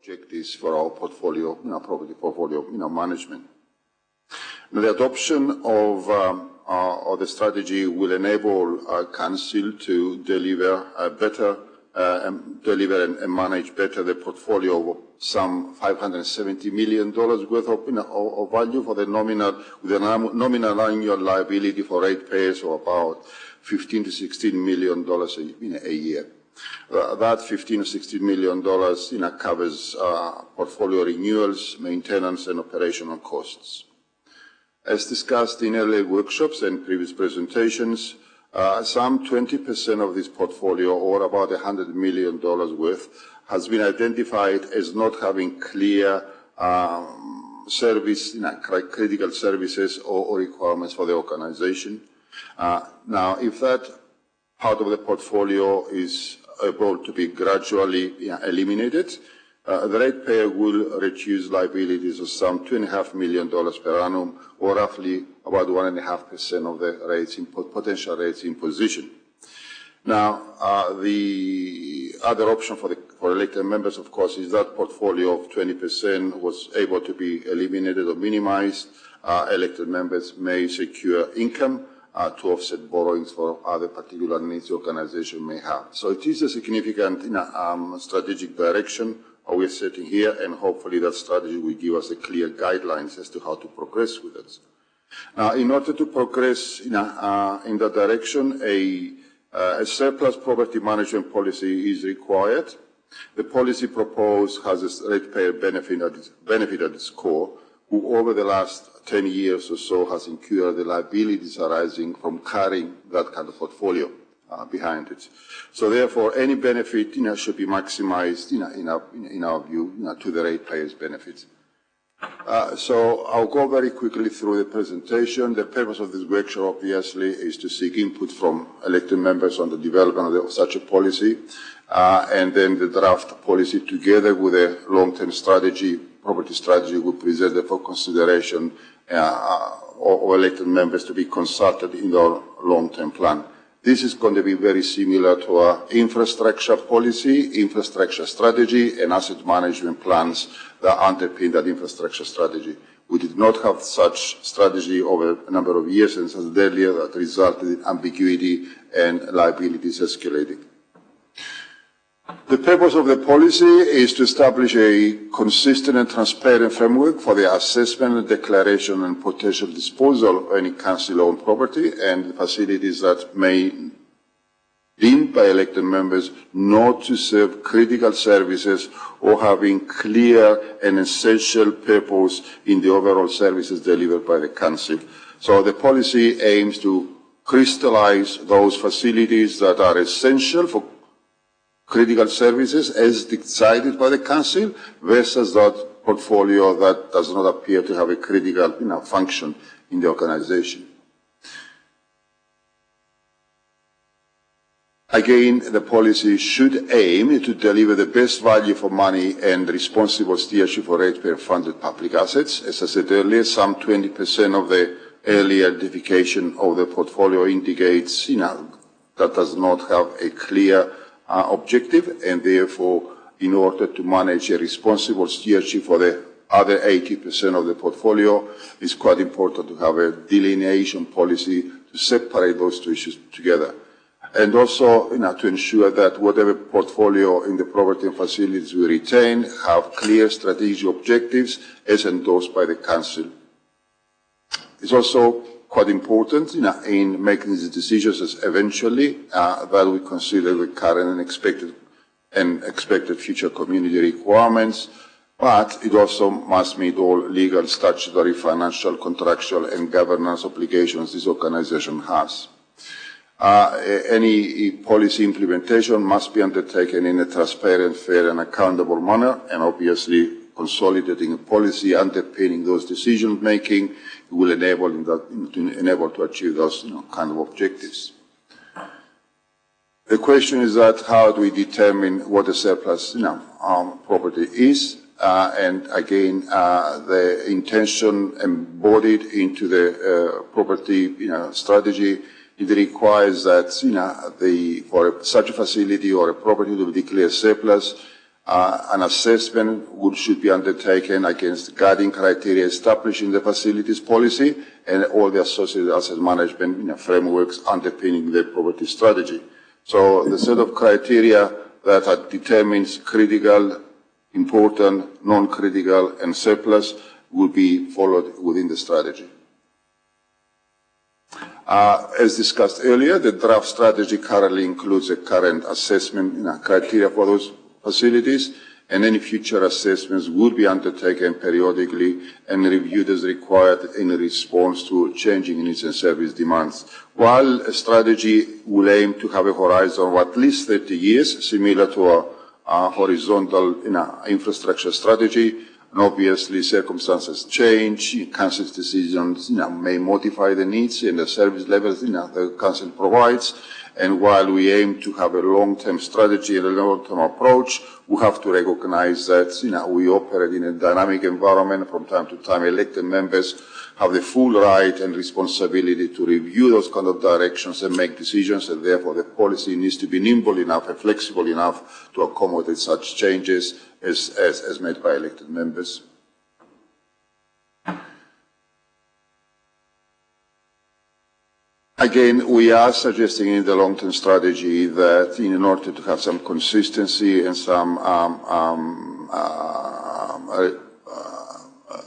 objectives for our portfolio, property portfolio, management. Now, the adoption of the strategy will enable our council to deliver better, deliver and manage better the portfolio of some $570 million worth of value for the nominal, with a nominal annual liability for ratepayers of about $15 to $16 million a year. That $15 to $16 million covers portfolio renewals, maintenance, and operational costs. As discussed in earlier workshops and previous presentations, some 20% of this portfolio, or about $100 million worth, has been identified as not having clear service, critical services or requirements for the organization. Now, if that part of the portfolio is able to be gradually eliminated, the ratepayer will reduce liabilities of some $2.5 million per annum, or roughly about 1.5% of the rates in potential rates in position. Now, the other option for elected members, of course, is that portfolio of 20% was able to be eliminated or minimized. Elected members may secure income to offset borrowings for other particular needs the organization may have. So it is a significant strategic direction we're setting here, and hopefully that strategy will give us a clear guidelines as to how to progress with it. Now, in order to progress in that direction, a surplus property management policy is required. The policy proposed has a ratepayer benefit at its core, who over the last 10 years or so has incurred the liabilities arising from carrying that kind of portfolio behind it. So therefore, any benefit should be maximized in our view to the ratepayer's benefit. So I'll go very quickly through the presentation. The purpose of this workshop, obviously, is to seek input from elected members on the development of such a policy, and then the draft policy together with a long-term strategy, property strategy, will present it for consideration of elected members to be consulted in their long-term plan. This is going to be very similar to our infrastructure policy, infrastructure strategy, and asset management plans that underpin that infrastructure strategy. We did not have such strategy over a number of years, and as earlier, that resulted in ambiguity and liabilities escalating. The purpose of the policy is to establish a consistent and transparent framework for the assessment, declaration, and potential disposal of any council-owned property and facilities that may be deemed by elected members not to serve critical services or having clear and essential purpose in the overall services delivered by the council. So the policy aims to crystallize those facilities that are essential for critical services as decided by the council versus that portfolio that does not appear to have a critical function in the organization. Again, the policy should aim to deliver the best value for money and responsible stewardship for ratepayer-funded public assets. As I said earlier, some 20% of the early identification of the portfolio indicates that does not have a clear objective, and therefore, in order to manage a responsible stewardship for the other 80% of the portfolio, it's quite important to have a delineation policy to separate those two issues together. And also, to ensure that whatever portfolio in the property and facilities we retain have clear strategic objectives as endorsed by the council. It's also quite important in making these decisions as eventually that we consider the current and expected future community requirements, but it also must meet all legal, statutory, financial, contractual, and governance obligations this organization has. Any policy implementation must be undertaken in a transparent, fair, and accountable manner, and obviously consolidating a policy underpinning those decision-making will enable to achieve those kind of objectives. The question is that how do we determine what a surplus property is? And again, the intention embodied into the property strategy, it requires that for such a facility or a property to be declared surplus, An assessment should be undertaken against guiding criteria established in the facilities policy and all the associated asset management frameworks underpinning the property strategy. So the set of criteria that determines critical, important, non-critical, and surplus will be followed within the strategy. As discussed earlier, the draft strategy currently includes a current assessment criteria for those facilities, and any future assessments would be undertaken periodically and reviewed as required in response to changing needs and service demands. While a strategy will aim to have a horizon of at least 30 years, similar to a horizontal infrastructure strategy, and obviously circumstances change, Council's decisions may modify the needs and the service levels the Council provides. And while we aim to have a long-term strategy and a long-term approach, we have to recognize that we operate in a dynamic environment. From time to time, elected members have the full right and responsibility to review those kind of directions and make decisions, and therefore the policy needs to be nimble enough and flexible enough to accommodate such changes as made by elected members. Again, we are suggesting in the long-term strategy that in order to have some consistency and some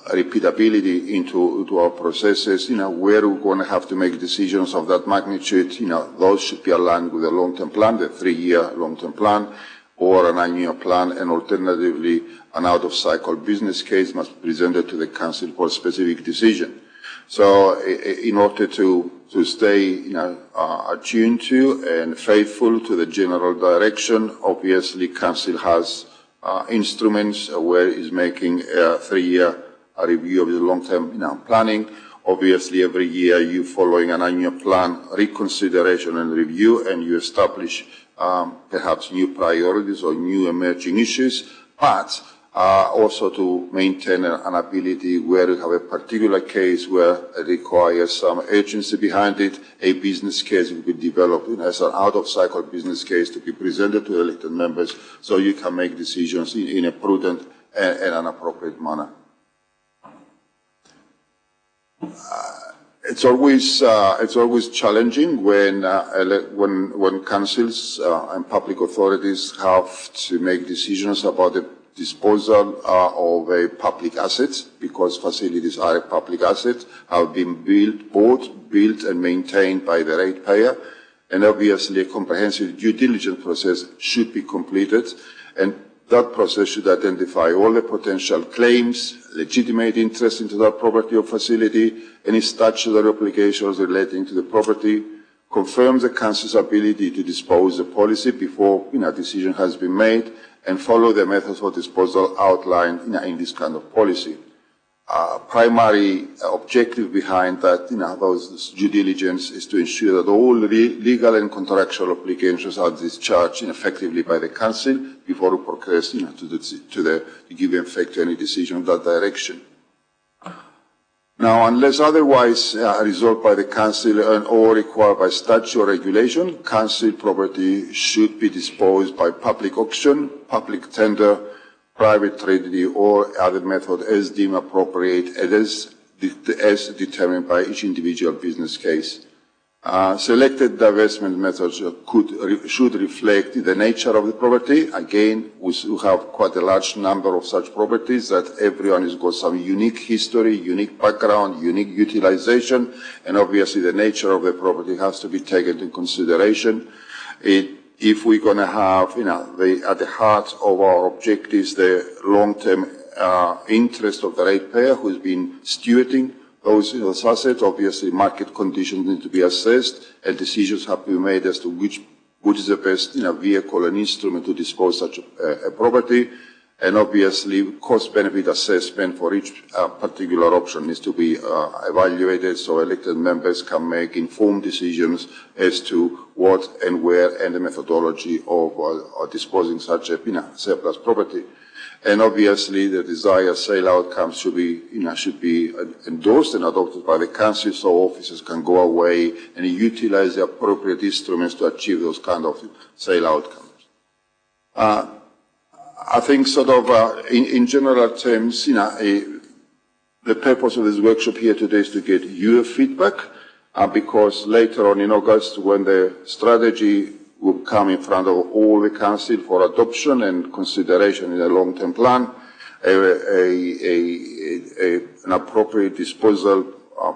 repeatability into our processes, where we're going to have to make decisions of that magnitude, those should be aligned with the long-term plan, the 3-year long-term plan, or an annual plan, and alternatively, an out-of-cycle business case must be presented to the Council for a specific decision. So in order to stay attuned to and faithful to the general direction, obviously Council has instruments where it's making a 3-year review of the long-term planning. Obviously every year you following an annual plan, reconsideration and review, and you establish perhaps new priorities or new emerging issues, but also to maintain an ability where you have a particular case where it requires some urgency behind it, a business case will be developed as an out-of-cycle business case to be presented to elected members so you can make decisions in a prudent and an appropriate manner. It's always challenging when councils and public authorities have to make decisions about the disposal of a public asset, because facilities are a public asset, have been bought, built and maintained by the ratepayer, and obviously a comprehensive due diligence process should be completed, and that process should identify all the potential claims, legitimate interest into that property or facility, any statutory obligations relating to the property, confirm the Council's ability to dispose the policy before a decision has been made, and follow the methods of disposal outlined in this kind of policy. Primary objective behind that, those due diligence is to ensure that all legal and contractual obligations are discharged effectively by the Council before we progress to give effect to any decision in that direction. Now, unless otherwise resolved by the Council or required by statute or regulation, Council property should be disposed by public auction, public tender, private treaty, or other method as deemed appropriate and as determined by each individual business case. Selected divestment methods should reflect the nature of the property. Again, we have quite a large number of such properties that everyone has got some unique history, unique background, unique utilization, and obviously the nature of the property has to be taken into consideration. If we're going to have, at the heart of our objectives, the long-term interest of the ratepayer who's been stewarding those assets, obviously market conditions need to be assessed and decisions have to be made as to which is the best vehicle and instrument to dispose such a property. And obviously cost-benefit assessment for each particular option needs to be evaluated so elected members can make informed decisions as to what and where and the methodology of disposing such a surplus property. And obviously the desired sale outcomes should be endorsed and adopted by the Council so officers can go away and utilize the appropriate instruments to achieve those kind of sale outcomes. I think sort of in general terms, the purpose of this workshop here today is to get your feedback, because later on in August, when the strategy will come in front of all the council for adoption and consideration in a long-term plan, an appropriate disposal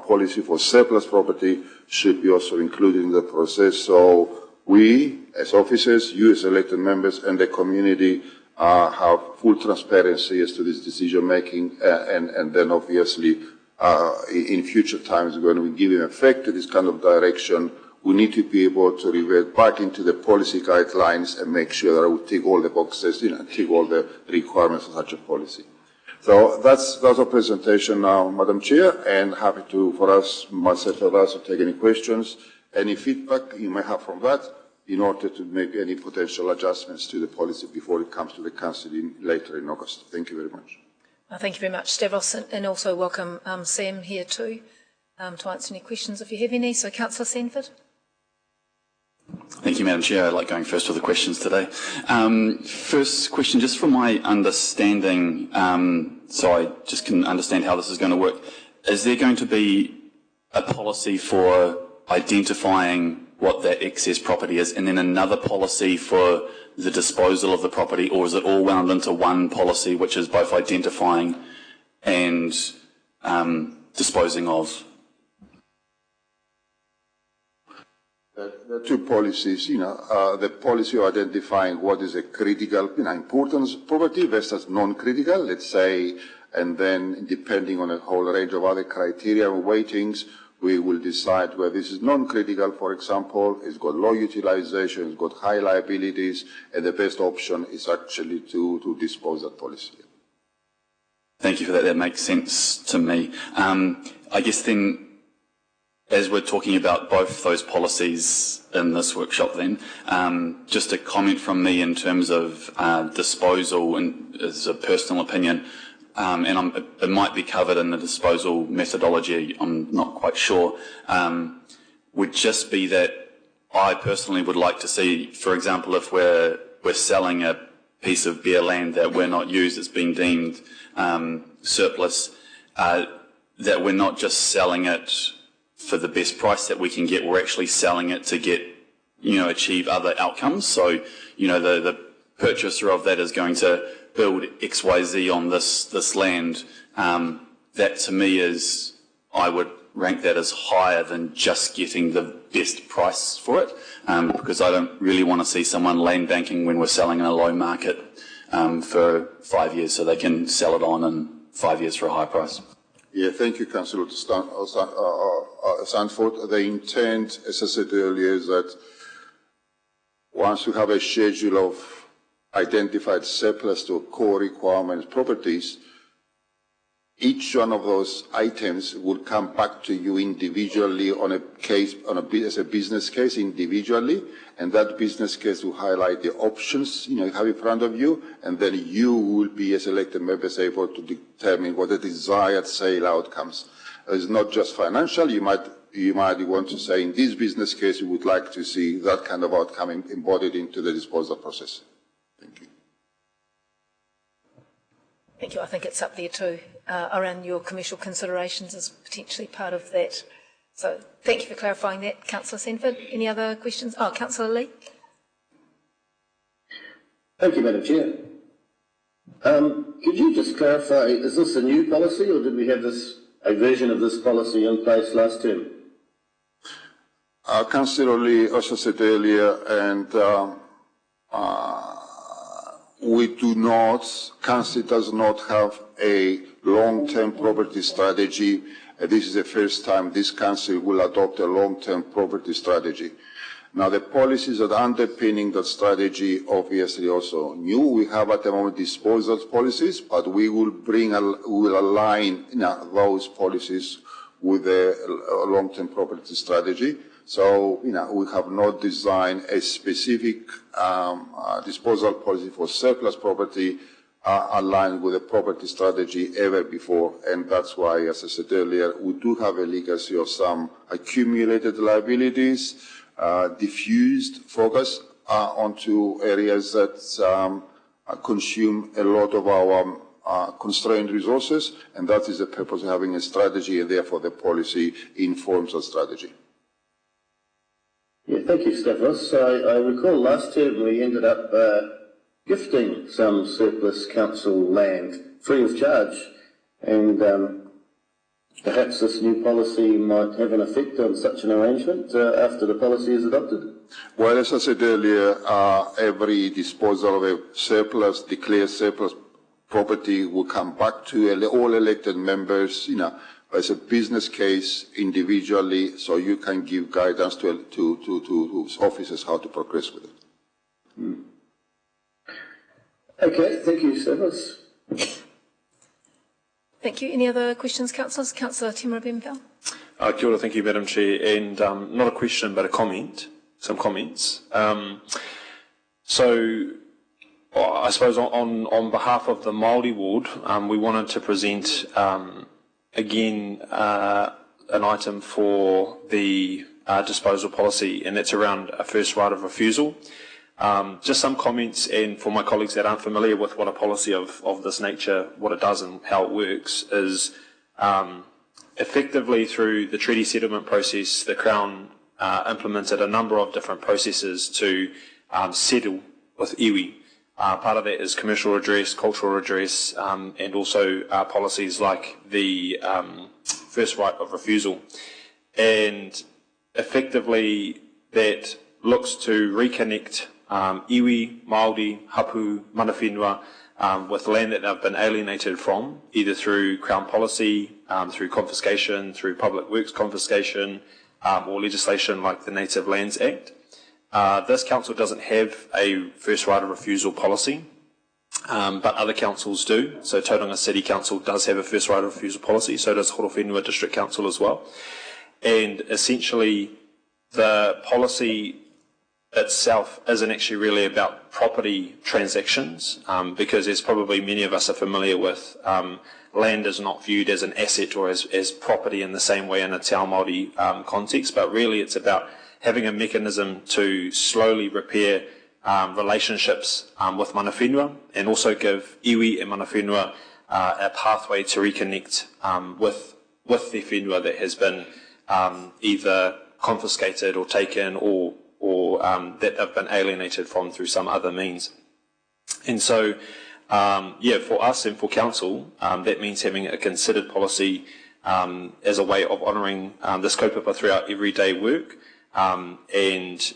policy for surplus property should be also included in the process. So we, as officers, you as elected members, and the community have full transparency as to this decision making, and then obviously in future times when we give effect to this kind of direction, we need to be able to revert back into the policy guidelines and make sure that we tick all the boxes, tick all the requirements of such a policy. So that's our presentation now, Madam Chair, and happy for myself and others to take any questions, any feedback you may have from that, in order to make any potential adjustments to the policy before it comes to the Council later in August. Thank you very much. Thank you very much, Stavros, and also welcome Sam here too to answer any questions if you have any. So, Councillor Sanford. Thank you, Madam Chair. I like going first with the questions today. First question, just from my understanding, so I just can understand how this is going to work. Is there going to be a policy for identifying what that excess property is, and then another policy for the disposal of the property, or is it all wound into one policy which is both identifying and disposing of? There are two policies, the policy of identifying what is a critical, importance property versus non-critical, let's say, and then depending on a whole range of other criteria and weightings, we will decide where this is non-critical, for example, it's got low utilization, it's got high liabilities, and the best option is actually to dispose that policy. Thank you for that. That makes sense to me. I guess then, as we're talking about both those policies in this workshop then, just a comment from me in terms of disposal, and as a personal opinion, and it might be covered in the disposal methodology, I'm not quite sure, would just be that I personally would like to see, for example, if we're selling a piece of bare land that we're not used, it's been deemed surplus, that we're not just selling it for the best price that we can get, we're actually selling it to get, achieve other outcomes. So, the purchaser of that is going to build XYZ on this land. That to me is, I would rank that as higher than just getting the best price for it, because I don't really want to see someone land banking when we're selling in a low market for 5 years so they can sell it on in 5 years for a high price. Yeah, thank you, Councillor Sanford. The intent, as I said earlier, is that once we have a schedule of identified surplus to core requirements properties, each one of those items will come back to you individually on a case, as a business case individually, and that business case will highlight the options you have in front of you, and then you will be, as elected members, able to determine what the desired sale outcomes. It's not just financial. You might want to say, in this business case, we would like to see that kind of outcome embodied into the disposal process. Thank you. Thank you. I think it's up there too, around your commercial considerations as potentially part of that. So thank you for clarifying that, Councillor Sanford. Any other questions? Oh, Councillor Lee. Thank you, Madam Chair. Could you just clarify, is this a new policy, or did we have a version of this policy in place last term? Councillor Lee also said earlier, and Council does not have a long-term property strategy. This is the first time this Council will adopt a long-term property strategy. Now, the policies that are underpinning that strategy obviously also new. We have at the moment disposal policies, but we will align those policies with a long-term property strategy. So, we have not designed a specific disposal policy for surplus property aligned with a property strategy ever before. And that's why, as I said earlier, we do have a legacy of some accumulated liabilities, diffused focus onto areas that consume a lot of our constrained resources, and that is the purpose of having a strategy, and therefore the policy informs the strategy. Yeah, thank you, Stavros. I recall last term we ended up gifting some surplus council land free of charge, and perhaps this new policy might have an effect on such an arrangement after the policy is adopted. Well, as I said earlier, every disposal of a surplus, declared surplus property will come back to all elected members, as a business case individually, so you can give guidance to officers how to progress with it. Okay, thank you, Stavros. Thank you. Any other questions, councillors? Councillor Timura Benfell. Kia ora, thank you, Madam Chair. And not a question, but a comment, some comments. So I suppose on behalf of the Māori ward, we wanted to present again an item for the disposal policy, and that's around a first right of refusal. Just some comments, and for my colleagues that aren't familiar with what a policy of this nature, what it does and how it works, is effectively through the treaty settlement process, the Crown implemented a number of different processes to settle with iwi. Part of that is commercial redress, cultural redress, and also policies like the first right of refusal. And effectively that looks to reconnect iwi, Māori, hapu, mana whenua, with land that they've been alienated from, either through Crown policy, through confiscation, through public works confiscation, or legislation like the Native Lands Act. This council doesn't have a first right of refusal policy, but other councils do. So Tauranga City Council does have a first right of refusal policy, so does Rotorua District Council as well. And essentially the policy itself isn't actually really about property transactions, because as probably many of us are familiar with, land is not viewed as an asset or as property in the same way in a Te Ao Māori context, but really it's about having a mechanism to slowly repair relationships with mana whenua, and also give iwi and mana whenua a pathway to reconnect with their whenua that has been either confiscated or taken or that they've been alienated from through some other means. And so, for us and for council, that means having a considered policy as a way of honouring this kaupapa through our everyday work, and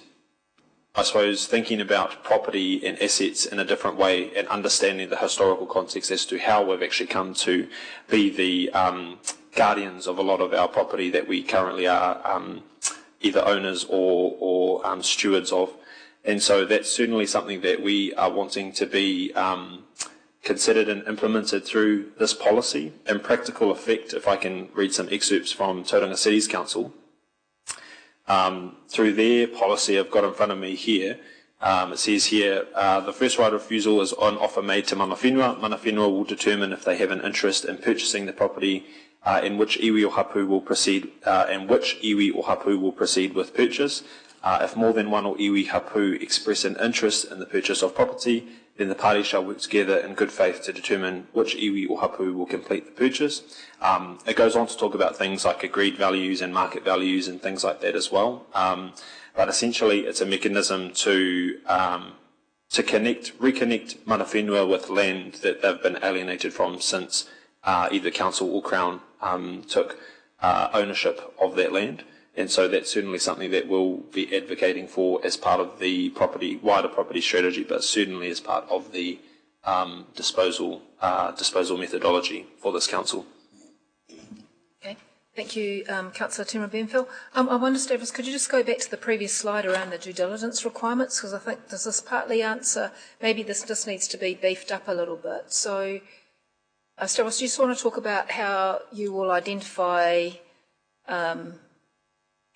I suppose thinking about property and assets in a different way and understanding the historical context as to how we've actually come to be the guardians of a lot of our property that we currently are either owners or stewards of. And so that's certainly something that we are wanting to be considered and implemented through this policy. In practical effect, if I can read some excerpts from Tauranga Cities Council, through their policy I've got in front of me here, it says here, the first right of refusal is on offer made to mana whenua. Mana whenua will determine if they have an interest in purchasing the property, in which iwi or hapu will proceed, with purchase. If more than one or iwi hapu express an interest in the purchase of property, then the parties shall work together in good faith to determine which iwi or hapu will complete the purchase. It goes on to talk about things like agreed values and market values and things like that as well. But essentially it's a mechanism to reconnect mana whenua with land that they've been alienated from since either council or Crown took ownership of that land. And so that's certainly something that we'll be advocating for as part of the wider property strategy, but certainly as part of the disposal methodology for this council. Okay, thank you, Councillor Timura Benfell. I wonder, Stavros, could you just go back to the previous slide around the due diligence requirements, because I think does this partly answer, maybe this just needs to be beefed up a little bit. So, Stavros, do you just want to talk about how you will identify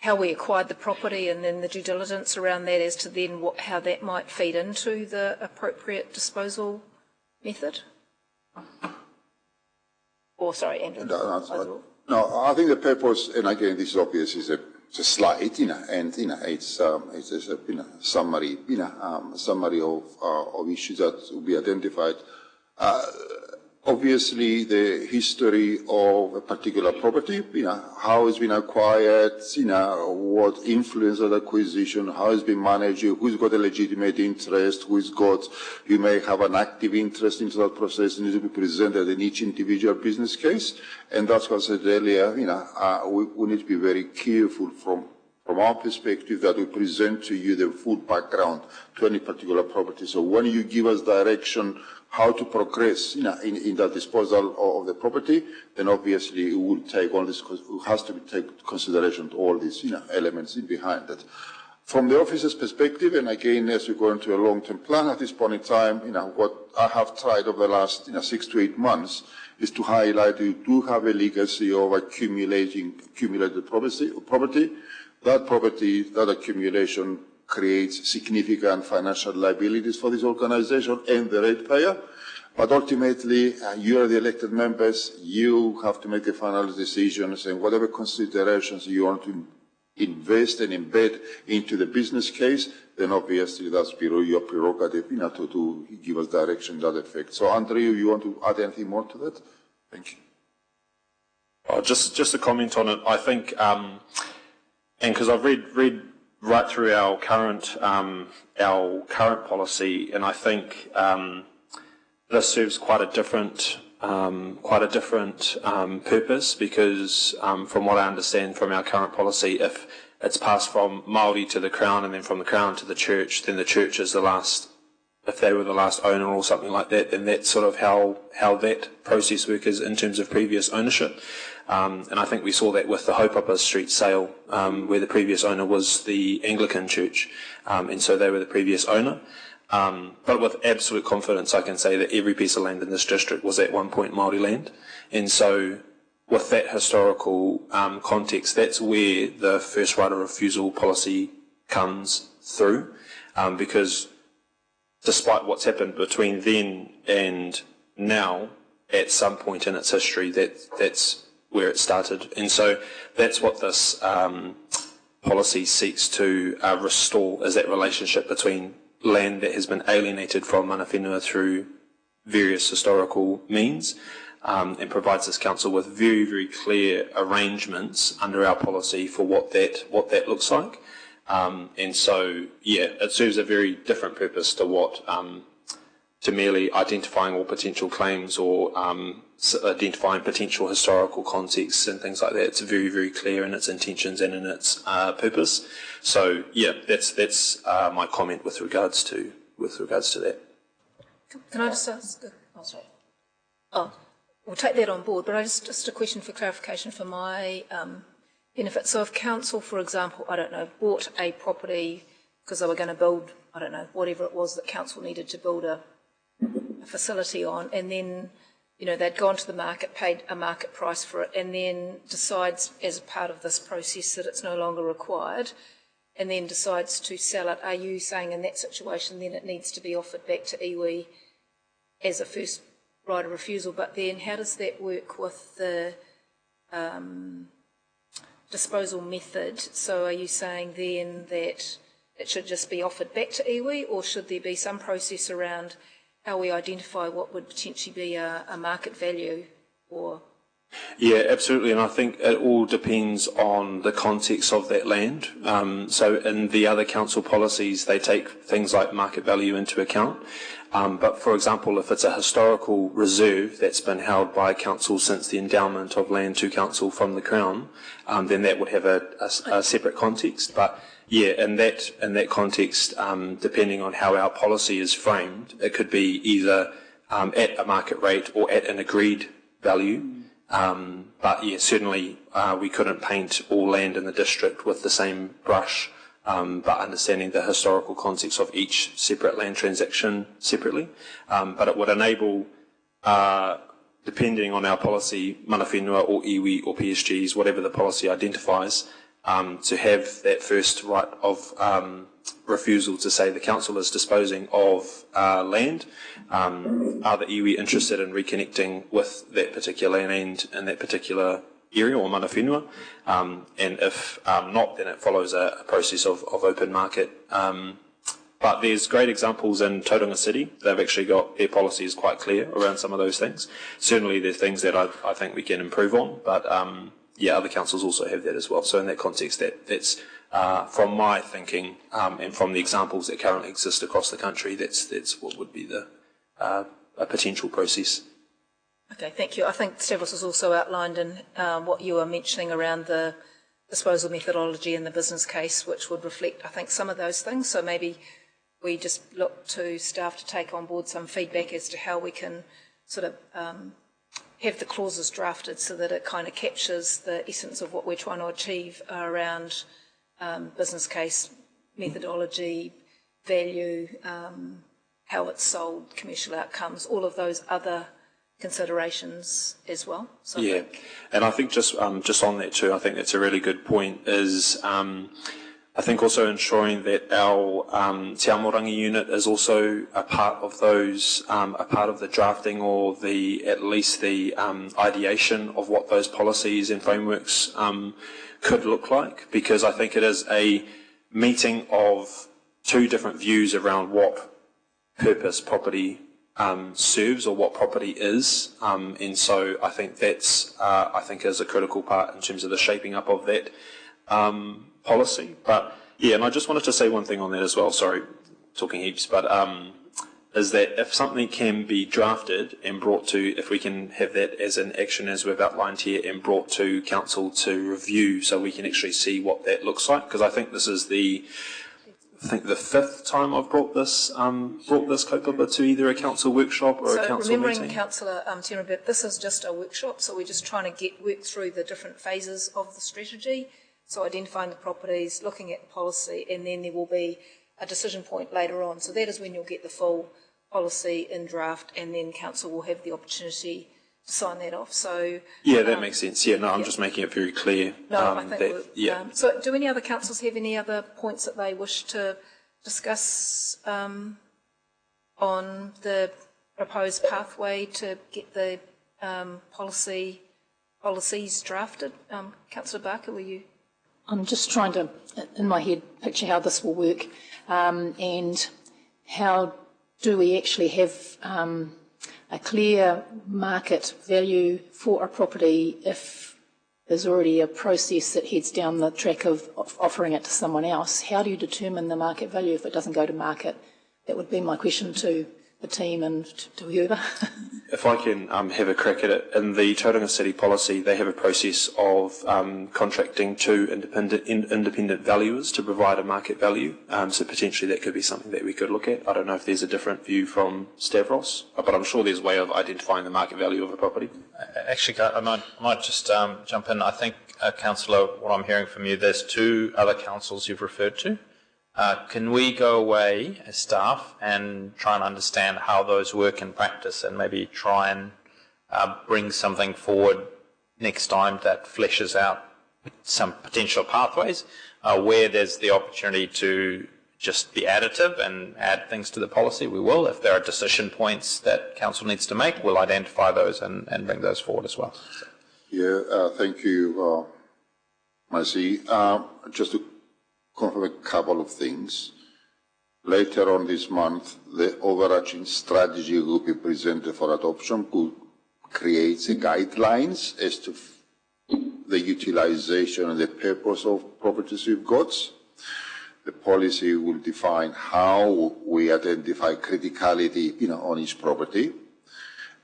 how we acquired the property and then the due diligence around that as to then how that might feed into the appropriate disposal method? Or, sorry, Andrew. No, I think the purpose, and again this is obvious, is it's a slide, and it's a summary, summary of issues that will be identified. Obviously, the history of a particular property, how it's been acquired, what influence of the acquisition, how it's been managed, who's got a legitimate interest, you may have an active interest into that process, needs to be presented in each individual business case. And that's what I said earlier, we need to be very careful from our perspective that we present to you the full background to any particular property. So when you give us direction how to progress in the disposal of the property, then obviously it will take all this, it has to be taken into consideration all these elements behind it. From the officer's perspective, and again, as we go into a long-term plan at this point in time, what I have tried over the last 6 to 8 months is to highlight you do have a legacy of accumulated property. That property, that accumulation creates significant financial liabilities for this organization and the ratepayer. But ultimately, you are the elected members. You have to make the final decisions, and whatever considerations you want to invest and embed into the business case, then obviously that's your prerogative to give us direction to that effect. So, Andrew, you want to add anything more to that? Thank you. Just a comment on it. I think, and because I've read right through our current policy, and I think this serves quite a different purpose, because from what I understand from our current policy, if it's passed from Māori to the Crown and then from the Crown to the Church, then the Church is the last. If they were the last owner or something like that, then that's sort of how that process works in terms of previous ownership. And I think we saw that with the Haupapa Street sale, where the previous owner was the Anglican Church, and so they were the previous owner. But with absolute confidence, I can say that every piece of land in this district was at one point Māori land. And so with that historical context, that's where the first right of refusal policy comes through, because despite what's happened between then and now, at some point in its history, that's where it started. And so that's what this policy seeks to restore, is that relationship between land that has been alienated from mana whenua through various historical means, and provides this council with very, very clear arrangements under our policy for what that looks like. And so, yeah, it serves a very different purpose to what to merely identifying all potential claims or identifying potential historical contexts and things like that. It's very, very clear in its intentions and in its purpose. So, yeah, that's my comment with regards to that. Can I just ask? Oh, sorry. Oh, we'll take that on board. But I just a question for clarification for my benefit. So, if council, for example, I don't know, bought a property because they were going to build, I don't know, whatever it was that council needed to build a facility on, and then they'd gone to the market, paid a market price for it, and then decides as a part of this process that it's no longer required, and then decides to sell it. Are you saying in that situation then it needs to be offered back to iwi as a first right of refusal? But then how does that work with the disposal method? So are you saying then that it should just be offered back to iwi, or should there be some process around how we identify what would potentially be a market value? Or yeah, absolutely, and I think it all depends on the context of that land. So in the other council policies, they take things like market value into account. But for example, if it's a historical reserve that's been held by council since the endowment of land to council from the Crown, then that would have a separate context. But yeah, in that context, depending on how our policy is framed, it could be either at a market rate or at an agreed value. But yeah, certainly we couldn't paint all land in the district with the same brush, but understanding the historical context of each separate land transaction separately. But it would enable, depending on our policy, mana whenua or iwi or PSGs, whatever the policy identifies, to have that first right of refusal to say the council is disposing of land. Are the iwi interested in reconnecting with that particular land in that particular area or mana whenua, and if not, then it follows a process of open market. But there's great examples in Tauranga City. They've actually got their policies quite clear around some of those things. Certainly there's things that I think we can improve on, but other councils also have that as well. So in that context, that's from my thinking and from the examples that currently exist across the country, that's what would be the a potential process. Okay, thank you. I think Stavros has also outlined in what you were mentioning around the disposal methodology and the business case, which would reflect, I think, some of those things. So maybe we just look to staff to take on board some feedback as to how we can sort of have the clauses drafted so that it kind of captures the essence of what we're trying to achieve around business case, methodology, value, how it's sold, commercial outcomes, all of those other considerations as well. So yeah, and I think just on that too, I think that's a really good point, is I think also ensuring that our Te Amorangi unit is also a part of those, a part of the drafting or at least the ideation of what those policies and frameworks could look like, because I think it is a meeting of two different views around what purpose property serves or what property is, and so I think that's is a critical part in terms of the shaping up of that policy. But yeah, and I just wanted to say one thing on that as well. Sorry, talking heaps, but is that if something can be drafted and brought to, if we can have that as an action as we've outlined here and brought to council to review, so we can actually see what that looks like, because I think this is the fifth time I've brought this kaupapa to either a council workshop or a council meeting. So remembering, Councillor Tirambe, this is just a workshop, so we're just trying to work through the different phases of the strategy, so identifying the properties, looking at policy, and then there will be a decision point later on. So that is when you'll get the full policy in draft, and then council will have the opportunity to sign that off. So yeah, that makes sense. Yeah, no, I'm just making it very clear. No, I think so do any other councils have any other points that they wish to discuss on the proposed pathway to get the policies drafted? Councillor Barker, were you? I'm just trying to, in my head, picture how this will work, and how do we actually have a clear market value for a property if there's already a process that heads down the track of offering it to someone else. How do you determine the market value if it doesn't go to market? That would be my question to the team and to whoever. If I can have a crack at it, in the Tauranga City policy, they have a process of contracting to independent valuers to provide a market value. So potentially that could be something that we could look at. I don't know if there's a different view from Stavros, but I'm sure there's a way of identifying the market value of a property. Actually, I might just jump in. I think, Councillor, what I'm hearing from you, there's two other councils you've referred to. Can we go away as staff and try and understand how those work in practice, and maybe try and bring something forward next time that fleshes out some potential pathways where there's the opportunity to just be additive and add things to the policy? We will. If there are decision points that council needs to make, we'll identify those and bring those forward as well. So. Yeah, thank you, Marcy. Just to confirm a couple of things. Later on this month, the overarching strategy will be presented for adoption, which creates guidelines as to the utilization and the purpose of properties we've got. The policy will define how we identify criticality, on each property,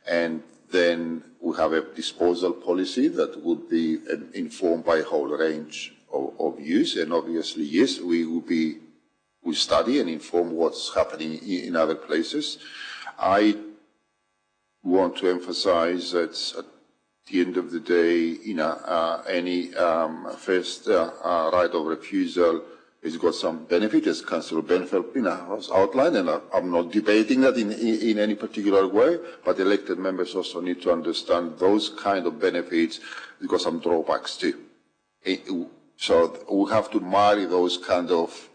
and then we have a disposal policy that would be informed by a whole range of views, and obviously, yes, we study and inform what's happening in other places. I want to emphasize that at the end of the day, any first right of refusal has got some benefit, as Councillor Benfeld has outlined, and I'm not debating that in any particular way, but elected members also need to understand those kind of benefits. They've got some drawbacks too. So we have to marry those kind of,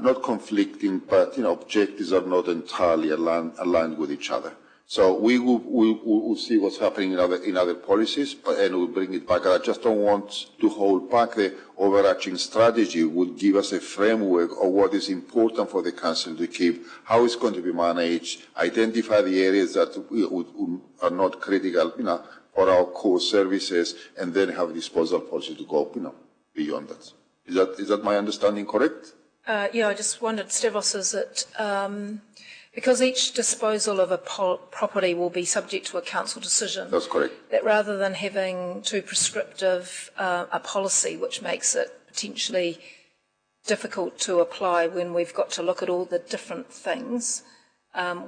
not conflicting, but objectives are not entirely aligned with each other. So we'll see what's happening in other policies, and we'll bring it back. I just don't want to hold back. The overarching strategy would give us a framework of what is important for the council to keep, how it's going to be managed, identify the areas that are not critical, for our core services, and then have a disposal policy to go, beyond that. Is that my understanding correct? Yeah, I just wondered, Stavros, is it because each disposal of a property will be subject to a council decision? That's correct. That rather than having too prescriptive a policy, which makes it potentially difficult to apply when we've got to look at all the different things,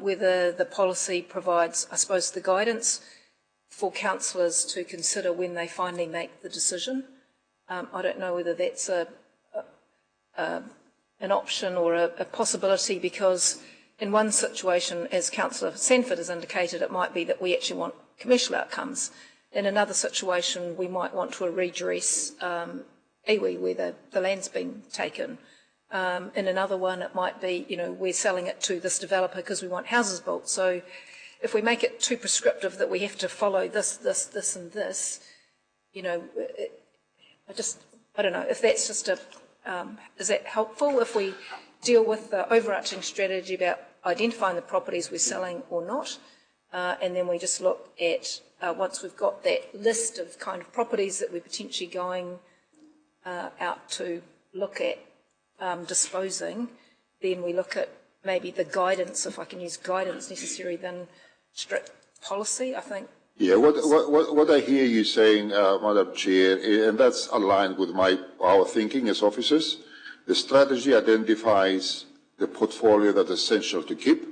whether the policy provides, I suppose, the guidance for councillors to consider when they finally make the decision. I don't know whether that's an option or a possibility, because in one situation, as Councillor Sanford has indicated, it might be that we actually want commercial outcomes. In another situation, we might want to redress iwi where the land's been taken. In another one, it might be, we're selling it to this developer because we want houses built. So if we make it too prescriptive that we have to follow this, and this, I don't know if that's just is that helpful if we deal with the overarching strategy about identifying the properties we're selling or not, and then we just look at, once we've got that list of kind of properties that we're potentially going out to look at disposing, then we look at maybe the guidance, if I can use guidance necessary, than strict policy, I think. Yeah, what I hear you saying, Madam Chair, and that's aligned with our thinking as officers. The strategy identifies the portfolio that's essential to keep,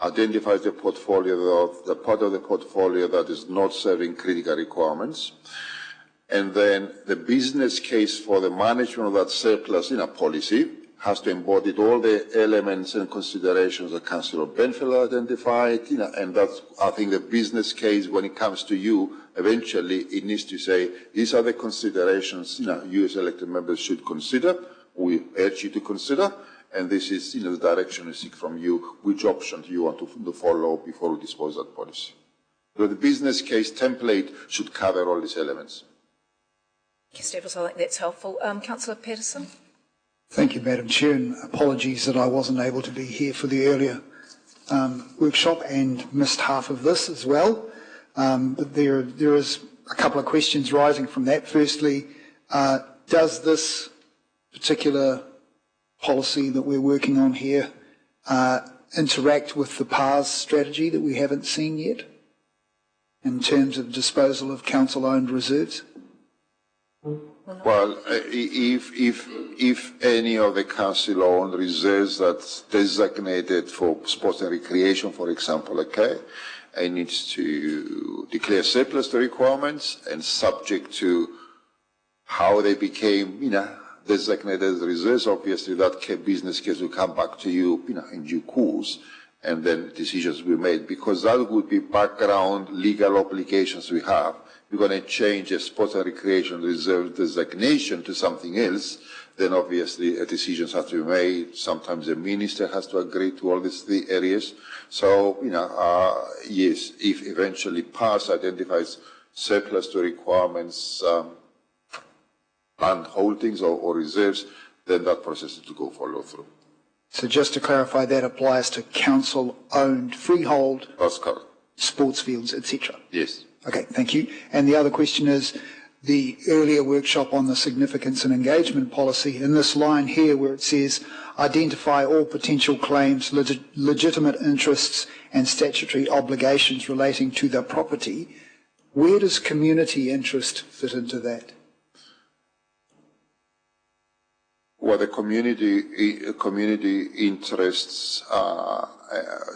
identifies the portfolio, the part of the portfolio that is not serving critical requirements, and then the business case for the management of that surplus in a policy has to embody all the elements and considerations that Councillor Benfield identified, and that's, I think, the business case when it comes to you. Eventually, it needs to say, these are the considerations, you as elected members should consider. We urge you to consider, and this is, the direction we seek from you, which options you want to follow before we dispose that policy. So the business case template should cover all these elements. Thank you, Stavros. I think that's helpful. Councillor Patterson. Thank you, Madam Chair, and apologies that I wasn't able to be here for the earlier workshop and missed half of this as well. But there is a couple of questions rising from that. Firstly, does this particular policy that we're working on here interact with the PARS strategy that we haven't seen yet in terms of disposal of council-owned reserves? Well, if any of the council-owned reserves that's designated for sports and recreation, for example, and needs to declare surplus to requirements and subject to how they became, designated as reserves, obviously that business case will come back to you, in due course, and then decisions will be made, because that would be background legal obligations we have. We're going to change a sports and recreation reserve designation to something else, then obviously decisions have to be made. Sometimes the minister has to agree to all these 3 areas. So, yes, if eventually PARS identifies surplus to requirements, land holdings or reserves, then that process is to go follow through. So just to clarify, that applies to council-owned freehold, That's correct. sports fields, etc.? Yes. Okay, thank you. And the other question is, the earlier workshop on the significance and engagement policy, in this line here where it says, identify all potential claims, legitimate interests and statutory obligations relating to the property, where does community interest fit into that? Well, the community interests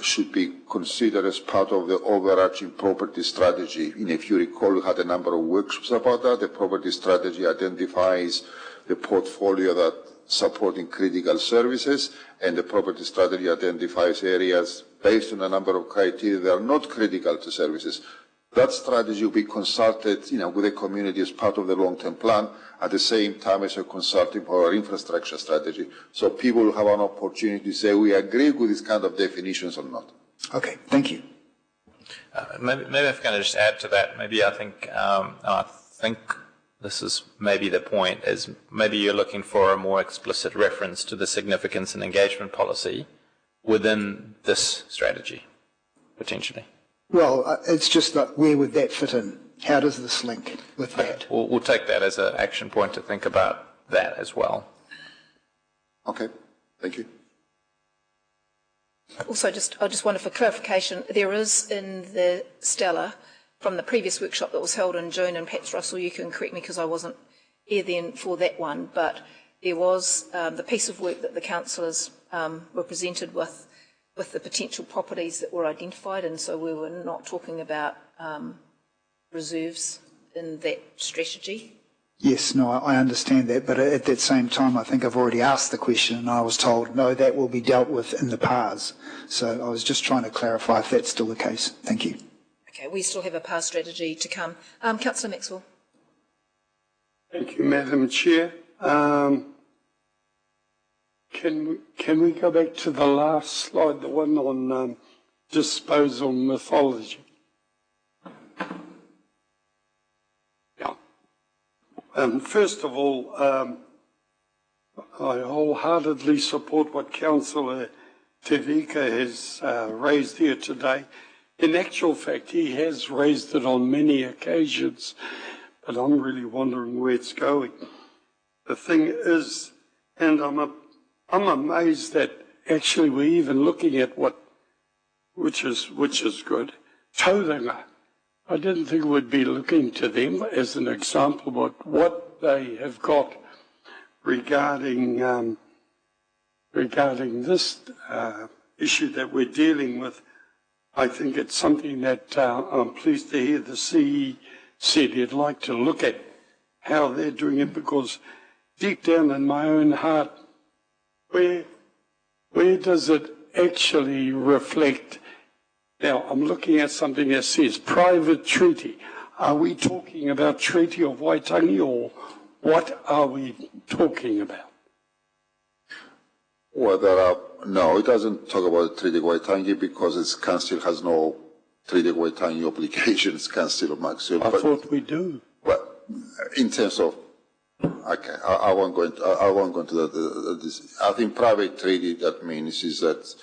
should be considered as part of the overarching property strategy. If you recall, we had a number of workshops about that. The property strategy identifies the portfolio that supporting critical services, and the property strategy identifies areas based on a number of criteria that are not critical to services. That strategy will be consulted, with the community as part of the long-term plan, at the same time as we're consulting for our infrastructure strategy. So people will have an opportunity to say, we agree with this kind of definitions or not. Okay, thank you. Maybe if I can just add to that, maybe I think this is maybe the point, is maybe you're looking for a more explicit reference to the significance and engagement policy within this strategy, potentially. Well, it's just that where would that fit in? How does this link with that? We'll take that as an action point to think about that as well. Okay, thank you. Also, I just wonder for clarification, there is in the Stella from the previous workshop that was held in June, and perhaps Russell, you can correct me because I wasn't here then for that one, but there was the piece of work that the councillors were presented with the potential properties that were identified, and so we were not talking about reserves in that strategy. Yes, no, I understand that, but at that same time, I think I've already asked the question and I was told, no, that will be dealt with in the PARS. So I was just trying to clarify if that's still the case. Thank you. Okay, we still have a PARS strategy to come. Councillor Maxwell. Thank you, Madam Chair. Can we go back to the last slide, the one on disposal mythology? First of all, I wholeheartedly support what Councillor Tevika has raised here today. In actual fact, he has raised it on many occasions, but I'm really wondering where it's going. The thing is, and I'm amazed that actually we're even looking at which is good, tauranga. I didn't think we'd be looking to them as an example, but what they have got regarding this issue that we're dealing with. I think it's something that I'm pleased to hear the CE said he'd like to look at how they're doing it, because deep down in my own heart, where does it actually reflect? Now, I'm looking at something that says private treaty. Are we talking about Treaty of Waitangi, or what are we talking about? Well, no, it doesn't talk about Treaty of Waitangi because its council has no Treaty of Waitangi obligations, Council of Maxwell. I thought we do. Well, in terms of, okay, I won't go into this. I think private treaty, that means is that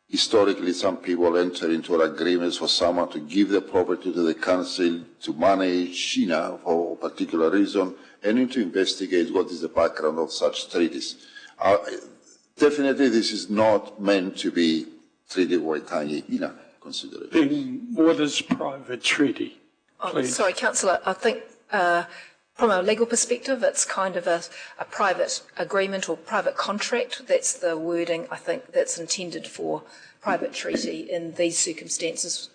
historically some people enter into agreements for someone to give the property to the council to manage, for a particular reason, and to investigate what is the background of such treaties. Definitely this is not meant to be Treaty of Waitangi, consideration. Then what is private treaty? Sorry, Councillor, I think from a legal perspective, it's kind of a private agreement or private contract. That's the wording, I think, that's intended for private treaty in these circumstances.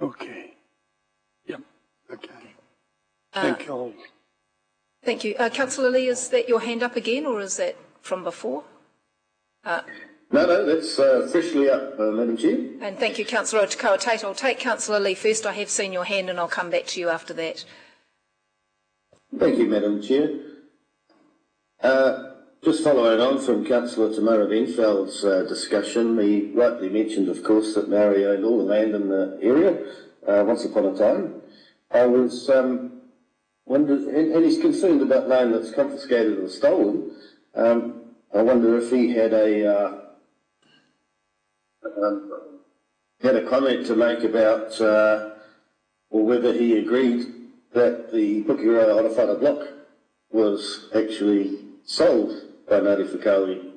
Okay. Yep. Okay. Thank you all. Thank you. Councillor Lee, is that your hand up again, or is that from before? No, that's freshly up, Madam Chair. And thank you, Councillor Otokoa Tate. I'll take Councillor Lee first. I have seen your hand and I'll come back to you after that. Thank you, Madam Chair. Just following on from Councillor Tamara Benfeld's discussion, he rightly mentioned, of course, that Maori owned all the land in the area once upon a time. I was wondered, and he's concerned about land that's confiscated or stolen. I wonder if he had a comment to make about, or whether he agreed that the Pukeroa Orowhana block was actually sold by Ngāti Whakaui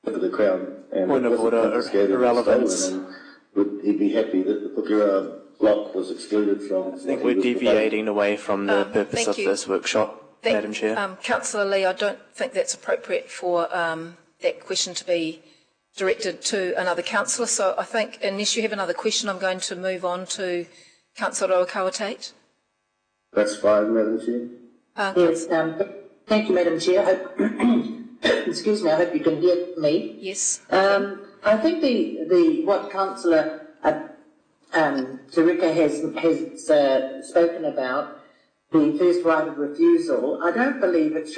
to the Crown. And point of order, irrelevance. Would he be happy that the Pukeroa block was excluded from? I think we're deviating away from the purpose of this workshop, Madam Chair. Councillor Lee, I don't think that's appropriate for that question to be directed to another councillor. So I think, unless you have another question, I'm going to move on to Councillor Otokoa Tate. That's fine, Madam Chair. Yes, thank you, Madam Chair. I hope, excuse me, I hope you can hear me. Yes. I think what Councillor Tevika has spoken about, the first right of refusal, I don't believe we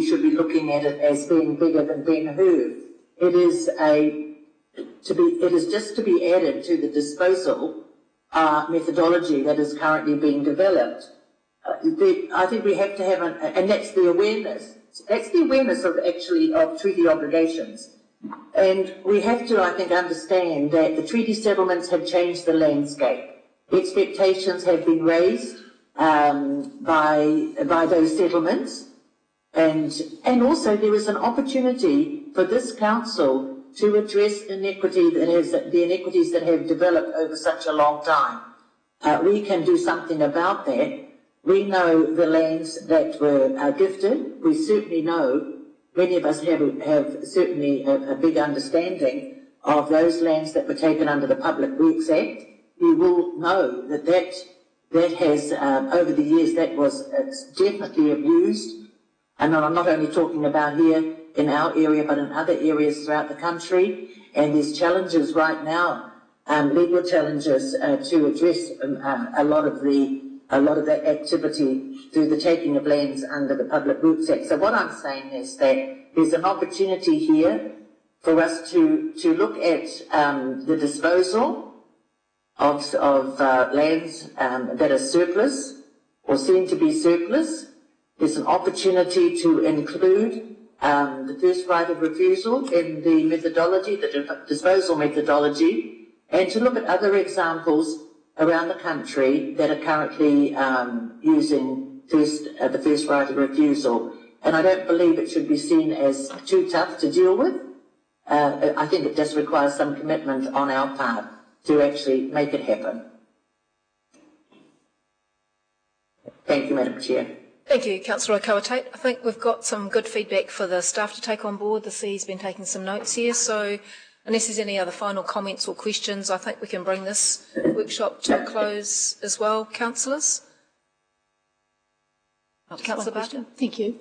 should be looking at it as being bigger than Ben Hur. It it is just to be added to the disposal methodology that is currently being developed. I think we have to have and that's the awareness. That's the awareness of treaty obligations. And we have to, I think, understand that the treaty settlements have changed the landscape. Expectations have been raised by those settlements. And also there is an opportunity for this council to address the inequities that have developed over such a long time. We can do something about that. We know the lands that were gifted. We certainly know, many of us have certainly a big understanding of those lands that were taken under the Public Works Act. You will know that has, over the years, that was definitely abused. And I'm not only talking about here in our area, but in other areas throughout the country. And there's challenges right now, legal challenges to address a lot of that activity through the taking of lands under the Public Works Act. So what I'm saying is that there's an opportunity here for us to look at the disposal of lands that are surplus or seem to be surplus. There's an opportunity to include the first right of refusal in the methodology, the disposal methodology, and to look at other examples around the country that are currently using the first right of refusal. And I don't believe it should be seen as too tough to deal with. I think it just requires some commitment on our part to actually make it happen. Thank you, Madam Chair. Thank you, Councillor Kawatate. I think we've got some good feedback for the staff to take on board. The C's been taking some notes here, so unless there's any other final comments or questions, I think we can bring this workshop to a close as well, councillors. Councillor Barton. Thank you.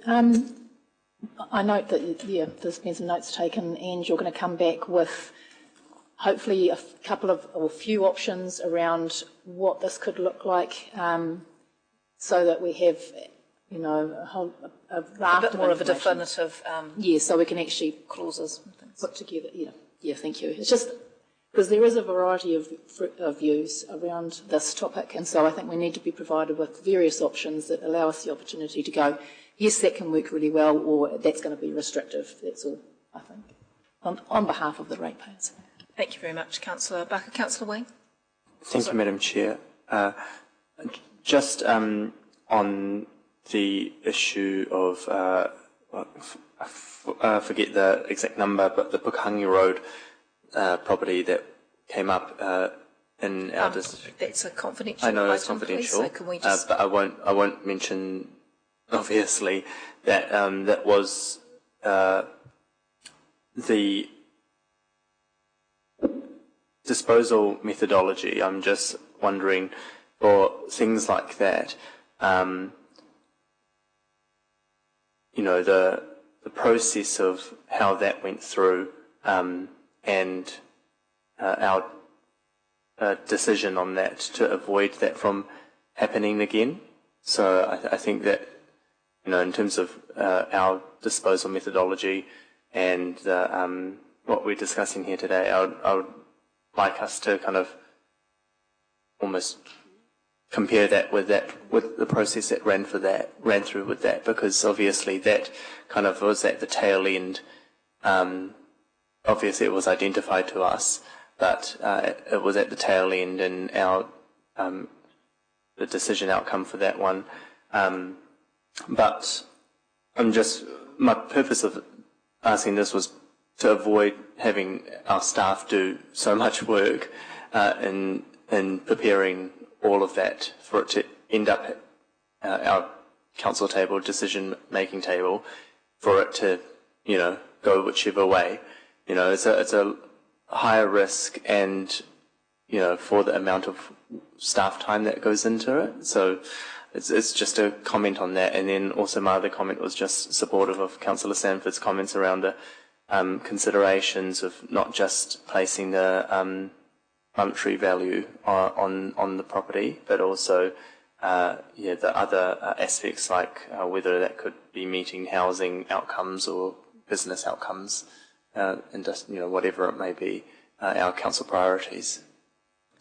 I note that there's been some notes taken, and you're going to come back with hopefully a couple of or few options around what this could look like, so that we have, a bit more of a definitive. So we can actually clauses and things put together. Yeah, thank you. It's just because there is a variety of views around this topic, and so I think we need to be provided with various options that allow us the opportunity to go, yes, that can work really well, or that's going to be restrictive. That's all, I think, on behalf of the ratepayers. Thank you very much, Councillor Barker. Councillor Wang. Thank you, Madam Chair. Just on the issue of, I forget the exact number, but the Pukangi Road property that came up in our district. That's a confidential. I know it's item, confidential, please, so can we just... but I won't mention obviously that that was the disposal methodology. I'm just wondering, for things like that, the process of how that went through, and our decision on that to avoid that from happening again. So I think that, in terms of our disposal methodology and what we're discussing here today, I would like us to kind of almost compare that with the process that ran through with that, because obviously that kind of was at the tail end. Obviously it was identified to us, but it was at the tail end, and our the decision outcome for that one. But my purpose of asking this was to avoid having our staff do so much work in preparing all of that for it to end up at our council table, decision-making table, for it to, go whichever way. It's a higher risk, and, for the amount of staff time that goes into it. So it's just a comment on that. And then also my other comment was just supportive of Councillor Sanford's comments around the considerations of not just placing the monetary value on the property, but also the other aspects, like whether that could be meeting housing outcomes or business outcomes, and just whatever it may be. our council priorities.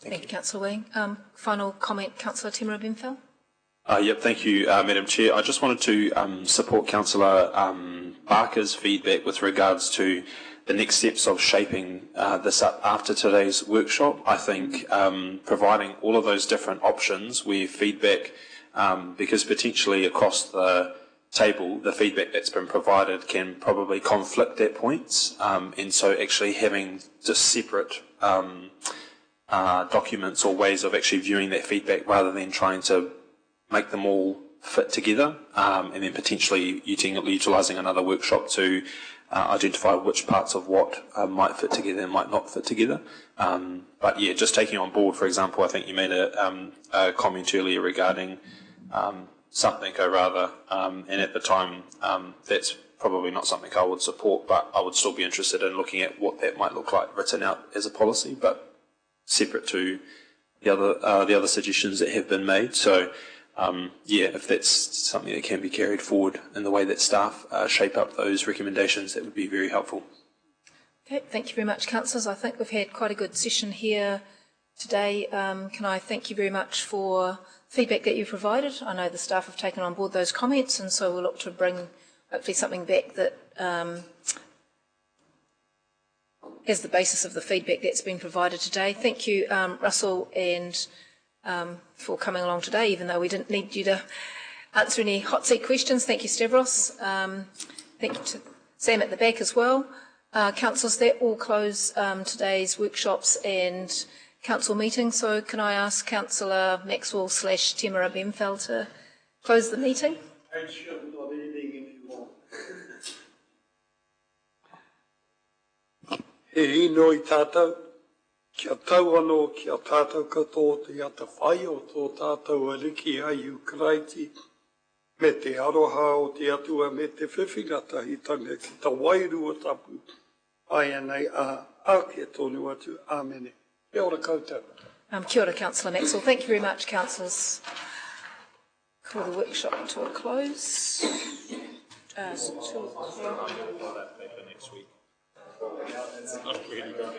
Thank you, Councillor Wing. Final comment, Councillor Timera Benfell. Yep, thank you, Madam Chair. I just wanted to support Councillor Barker's feedback with regards to the next steps of shaping this up after today's workshop. I think providing all of those different options where feedback, because potentially across the table, the feedback that's been provided can probably conflict at points, and so actually having just separate documents or ways of actually viewing that feedback rather than trying to make them all fit together, and then potentially utilising another workshop to identify which parts of what might fit together and might not fit together. But yeah, just taking on board, for example, I think you made a comment earlier regarding something or rather, and at the time that's probably not something I would support, but I would still be interested in looking at what that might look like written out as a policy, but separate to the other suggestions that have been made. So yeah, if that's something that can be carried forward in the way that staff shape up those recommendations, that would be very helpful. Okay, thank you very much, councillors. I think we've had quite a good session here today. Can I thank you very much for feedback that you provided? I know the staff have taken on board those comments, and so we'll look to bring hopefully something back that is the basis of the feedback that's been provided today. Thank you, Russell, and for coming along today, even though we didn't need you to answer any hot seat questions. Thank you, Stavros. Thank you to Sam at the back as well. Councillors, that will close today's workshops and council meeting. So can I ask Councillor Maxwell / Timera Benfell to close the meeting? Not anything if you want. He noi tātou, kia tau anō, kia tātou katoa te ata whai o tō tātou ariki ai Ukraiti, me te aroha o te atua, me te whiwhingatahitanga ki ta wairua tapu. Ai anei ake tonu atu, āmene. Kia ora koutou. Kia ora, Councillor Maxwell. Thank you very much, councillors. Call the workshop to a close. 2 o'clock. Next week. It's not really good.